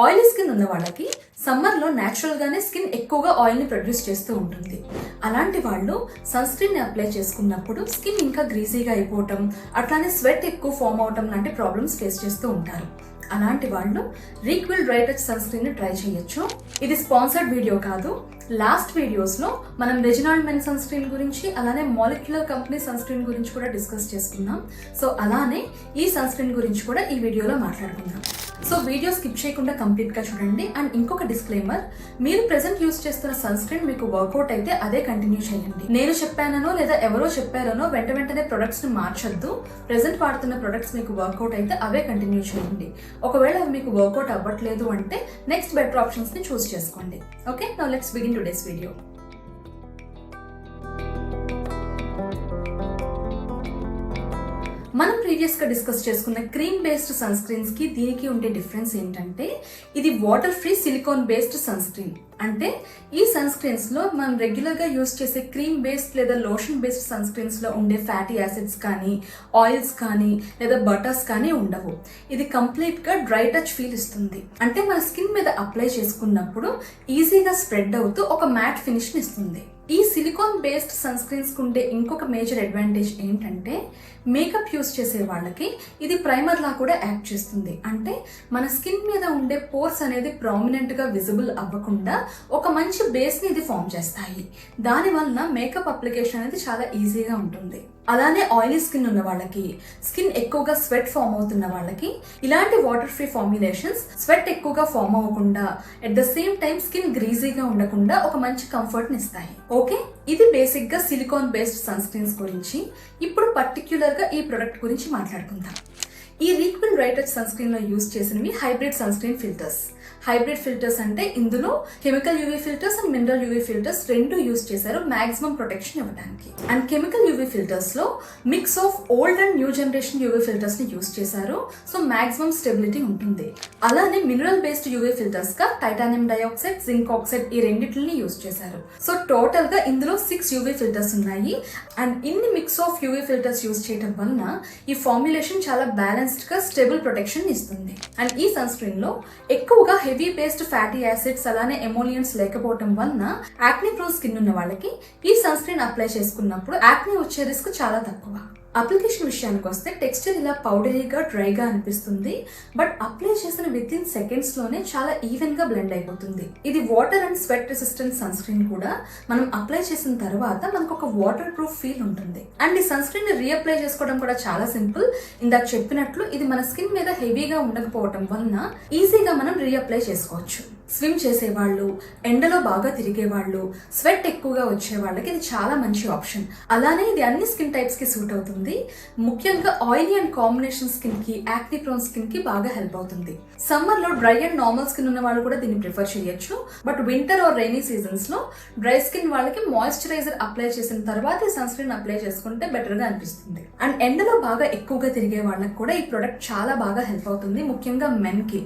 Oily skin ఉన్న వాళ్ళకి సమ్మర్లో న్యాచురల్గానే స్కిన్ ఎక్కువగా ఆయిల్ని ప్రొడ్యూస్ చేస్తూ ఉంటుంది. అలాంటి వాళ్ళు సన్ స్క్రీన్ని అప్లై చేసుకున్నప్పుడు స్కిన్ ఇంకా గ్రీజీగా అయిపోవటం, అట్లానే స్వెట్ ఎక్కువ ఫామ్ అవటం లాంటి ప్రాబ్లమ్స్ ఫేస్ చేస్తూ ఉంటారు. అలాంటి వాళ్ళు రీక్విల్ డ్రై టచ్ సన్ స్క్రీన్ ని ట్రై చేయొచ్చు. ఇది స్పాన్సర్డ్ వీడియో కాదు. లాస్ట్ వీడియోస్ లో మనం రెజినాల్డ్ మెన్ సన్ స్క్రీన్ గురించి, అలానే మాలిక్యులర్ కంపెనీ సన్ స్క్రీన్ గురించి కూడా డిస్కస్ చేసుకున్నాం. సో అలానే ఈ సన్ స్క్రీన్ గురించి కూడా ఈ వీడియోలో మాట్లాడుకుందాం. సో వీడియో స్కిప్ చేయకుండా కంప్లీట్ గా చూడండి. అండ్ ఇంకొక డిస్క్లైమర్, మీరు ప్రెసెంట్ యూస్ చేస్తున్న సన్ స్క్రీన్ మీకు వర్కౌట్ అయితే అదే కంటిన్యూ చేయండి. నేను చెప్పానో లేదా ఎవరో చెప్పారనో వెంటనే ప్రొడక్ట్స్ ని మార్చొద్దు. ప్రెసెంట్ వాడుతున్న ప్రొడక్ట్స్ మీకు వర్కౌట్ అయితే అవే కంటిన్యూ చేయండి. ఒకవేళ అవి మీకు వర్కౌట్ అవ్వట్లేదు అంటే నెక్స్ట్ బెటర్ ఆప్షన్స్ ని చూస్ చేసుకోండి. Okay, now let's begin today's video. మనం ప్రీవియస్ గా డిస్కస్ చేసుకున్న క్రీమ్ బేస్డ్ సన్ స్క్రీన్స్ కి దీనికి ఉండే డిఫరెన్స్ ఏంటంటే, ఇది water free silicone based sunscreen. అంటే ఈ సన్ స్క్రీన్స్ లో మనం రెగ్యులర్ గా యూస్ చేసే క్రీమ్ బేస్డ్ లేదా లోషన్ బేస్డ్ సన్ స్క్రీన్స్ లో ఉండే ఫ్యాటీ యాసిడ్స్ కానీ, ఆయిల్స్ కానీ, లేదా బటర్స్ కానీ ఉండవు. ఇది కంప్లీట్ గా డ్రై టచ్ ఫీల్ ఇస్తుంది. అంటే మన స్కిన్ మీద అప్లై చేసుకున్నప్పుడు ఈజీగా స్ప్రెడ్ అవుతూ ఒక మ్యాట్ ఫినిష్ ని ఇస్తుంది. ఈ సిలికాన్ బేస్డ్ సన్ స్క్రీన్స్ ఉండే ఇంకొక మేజర్ అడ్వాంటేజ్ ఏంటంటే, మేకప్ యూస్ చేసే వాళ్ళకి ఇది ప్రైమర్ లా కూడా యాక్ట్ చేస్తుంది. అంటే మన స్కిన్ మీద ఉండే పోర్స్ అనేది ప్రామినెంట్ గా విజిబుల్ అవ్వకుండా ఒక మంచి బేస్ ని ఇది ఫామ్ చేస్తాయి. దాని వలన మేకప్ అప్లికేషన్ అనేది చాలా ఈజీగా ఉంటుంది. అలానే ఆయిలీ స్కిన్ ఉన్న వాళ్ళకి, స్కిన్ ఎక్కువగా స్వెట్ ఫామ్ అవుతున్న వాళ్ళకి ఇలాంటి వాటర్ ఫ్రీ ఫార్ములేషన్స్ స్వెట్ ఎక్కువగా ఫామ్ అవ్వకుండా, at the same time skin గ్రీజీగా ఉండకుండా ఒక మంచి కంఫర్ట్ ని ఇస్తాయి. ఓకే, ఇది బేసిక్ గా సిలికాన్ బేస్డ్ సన్ స్క్రీన్స్ గురించి. ఇప్పుడు పర్టిక్యులర్ గా ఈ ప్రొడక్ట్ గురించి మాట్లాడుకుందాం. ఈ Reequil dry touch sunscreen లో యూస్ చేసినవి hybrid sunscreen filters. Hybrid filters అంటే ఇందులో chemical UV filters and mineral UV filters రెండు యూస్ చేశారు మాక్సిమం ప్రొటెక్షన్ ఇవ్వడానికి. అండ్ కెమికల్ యూవీ ఫిల్టర్స్ లో mix of old and new generation UV filters ని use చేశారు. సో మాక్సిమం స్టెబిలిటీ ఉంటుంది. అలానే మినరల్ బేస్డ్ యూవీ ఫిల్టర్స్ గా టైటానియం డైఆక్సైడ్, జింక్ ఆక్సైడ్ ఈ రెండింటిని యూస్ చేశారు. సో టోటల్ గా ఇందులో 6 యూవీ ఫిల్టర్స్ ఉన్నాయి. అండ్ ఇన్ని mix of UV filters use చేయడం వలన ఈ ఫార్ములేషన్ చాలా బ్యాలెన్స్డ్ గా స్టేబుల్ ప్రొటెక్షన్ ఇస్తుంది. అండ్ ఈ సన్ స్క్రీన్ లో ఎక్కువగా హెవీ బేస్డ్ ఫ్యాటీ యాసిడ్స్, అలానే ఎమోలియన్స్ లేకపోవడం వలన యాక్నీ ప్రోన్ స్కిన్ ఉన్న వాళ్ళకి ఈ సన్ స్క్రీన్ అప్లై చేసుకున్నప్పుడు యాక్నీ వచ్చే రిస్క్ చాలా తక్కువ. అప్లికేషన్ విషయానికి వస్తే టెక్స్చర్ ఇలా పౌడరీగా, డ్రైగా అనిపిస్తుంది. బట్ అప్లై చేసిన విత్ ఇన్ సెకండ్స్ లోనే చాలా ఈవెన్ గా బ్లెండ్ అయిపోతుంది. ఇది water and sweat resistant sunscreen కూడా. మనం అప్లై చేసిన తర్వాత మనకు ఒక వాటర్ ప్రూఫ్ ఫీల్ ఉంటుంది. అండ్ ఈ సన్ స్క్రీన్ ని రీఅప్లై చేసుకోవడం కూడా చాలా సింపుల్. ఇందాక చెప్పినట్లు ఇది మన స్కిన్ మీద హెవీగా ఉండకపోవడం వలన ఈజీగా మనం రీఅప్లై చేసుకోవచ్చు. స్విమ్ చేసేవాళ్ళు, ఎండలో బాగా తిరిగేవాళ్ళు, స్వెట్ ఎక్కువగా వచ్చే వాళ్ళకి ఇది చాలా మంచి ఆప్షన్. అలానే ఇది అన్ని స్కిన్ టైప్స్ కి సూట్ అవుతుంది. ముఖ్యంగా ఆయిలీ అండ్ కాంబినేషన్ స్కిన్ కి, యాక్నీ ప్రోన్ స్కిన్ కి బాగా హెల్ప్ అవుతుంది. సమ్మర్ లో డ్రై అండ్ నార్మల్ స్కిన్ ఉన్న వాళ్ళు కూడా దీన్ని ప్రిఫర్ చేయొచ్చు. But winter or rainy seasons లో డ్రై స్కిన్ వాళ్ళకి మాయిశ్చరైజర్ అప్లై చేసిన తర్వాత ఈ సన్ స్క్రీన్ అప్లై చేసుకుంటే బెటర్ గా అనిపిస్తుంది. అండ్ ఎండలో బాగా ఎక్కువగా తిరిగే వాళ్ళకి కూడా ఈ ప్రొడక్ట్ చాలా బాగా హెల్ప్ అవుతుంది. ముఖ్యంగా మెన్ కి.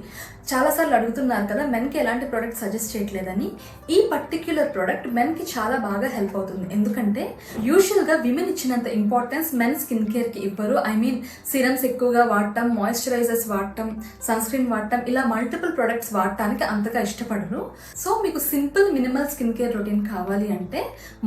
చాలా సార్లు అడుగుతున్నారు కదా మెన్ కి ఎలాంటి ప్రొడక్ట్ సజెస్ట్ చేయట్లేదని. ఈ పర్టిక్యులర్ ప్రొడక్ట్ మెన్ కి చాలా బాగా హెల్ప్ అవుతుంది. ఎందుకంటే యూజువల్ గా విమెన్ ఇచ్చినంత ఇంపార్టెన్స్ మెన్ స్కిన్ కేర్ కి ఇవ్వరు. ఐ మీన్ సిరమ్స్ ఎక్కువగా వాడటం, మాయిశ్చరైజర్స్ వాడటం, సన్ స్క్రీన్ వాడటం, ఇలా మల్టిపుల్ ప్రొడక్ట్స్ వాడటానికి అంతగా ఇష్టపడరు. సో మీకు simple minimal skin care routine కావాలి అంటే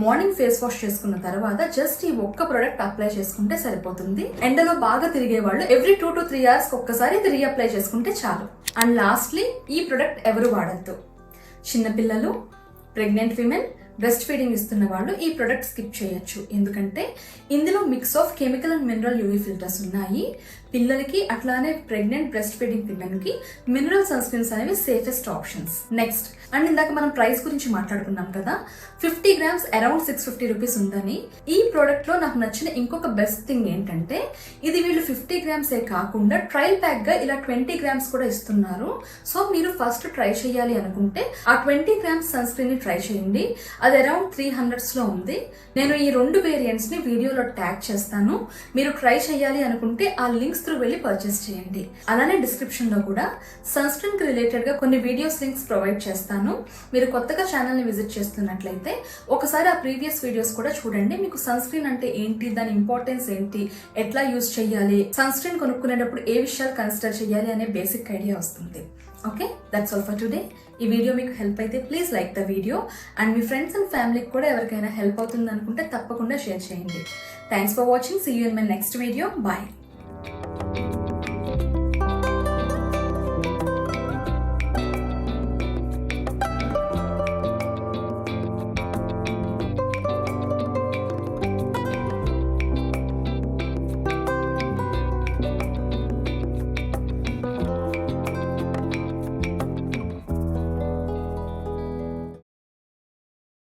మార్నింగ్ ఫేస్ వాష్ చేసుకున్న తర్వాత జస్ట్ ఈ ఒక్క ప్రొడక్ట్ అప్లై చేసుకుంటే సరిపోతుంది. ఎండలో బాగా తిరిగే వాళ్ళు ఎవ్రీ 2 to 3 hours ఒక్కసారి ఇది రీఅప్లై చేసుకుంటే చాలు. అండ్ లాస్ట్లీ ఈ ప్రొడక్ట్ ఎవరు వాడద్దు. చిన్నపిల్లలు, ప్రెగ్నెంట్ విమెన్, బ్రెస్ట్ ఫీడింగ్ ఇస్తున్న వాళ్ళు ఈ ప్రొడక్ట్ స్కిప్ చేయొచ్చు. ఎందుకంటే ఇందులో mix of chemical and mineral UV filters ఉన్నాయి. పిల్లలకి, అట్లానే ప్రెగ్నెంట్ బ్రెస్ట్ ఫీడింగ్ విమెన్ కి మినరల్ సన్ స్క్రీన్స్ అనేవి సేఫెస్ట్ ఆప్షన్స్. నెక్స్ట్, అండ్ ఇందాక మనం ప్రైస్ గురించి మాట్లాడుకున్నాం కదా, 50 grams అరౌండ్ 650 రూపీస్ ఉందని. ఈ ప్రోడక్ట్ లో నాకు నచ్చిన ఇంకొక బెస్ట్ థింగ్ ఏంటంటే, ఇది వీళ్ళు 50 grams కాకుండా ట్రయల్ ప్యాక్ గా ఇలా 20 grams కూడా ఇస్తున్నారు. సో మీరు ఫస్ట్ ట్రై చేయాలి అనుకుంటే ఆ 20 grams సన్ స్క్రీన్ ని ట్రై చేయండి. అది అరౌండ్ 300s లో ఉంది. నేను ఈ 2 వేరియంట్స్ ని వీడియోలో ట్యాగ్ చేస్తాను. మీరు ట్రై చేయాలి అనుకుంటే ఆ లింక్స్ త్రూ వెళ్ళి పర్చేస్ చేయండి. అలానే డిస్క్రిప్షన్ లో కూడా సన్ స్క్రీన్ కి రిలేటెడ్ గా కొన్ని వీడియోస్ లింక్స్ ప్రొవైడ్ చేస్తాను. మీరు కొత్తగా ఛానల్ ని విజిట్ చేస్తున్నట్లయితే ఒకసారి ఆ ప్రీవియస్ వీడియోస్ కూడా చూడండి. మీకు సన్ స్క్రీన్ అంటే ఏంటి, దాని ఇంపార్టెన్స్ ఏంటి, ఎట్లా యూజ్ చేయాలి, సన్ స్క్రీన్ కొనుక్కునేటప్పుడు ఏ విషయాలు కన్సిడర్ చేయాలి అనే బేసిక్ ఐడియా వస్తుంది. Okay, that's all for today. ఈ వీడియో మీకు హెల్ప్ అయితే please like the video and మీ ఫ్రెండ్స్ అండ్ ఫ్యామిలీకి కూడా ఎవరికైనా హెల్ప్ అవుతుంది అనుకుంటే తప్పకుండా షేర్ చేయండి. Thanks for watching. See you in my next video. Bye.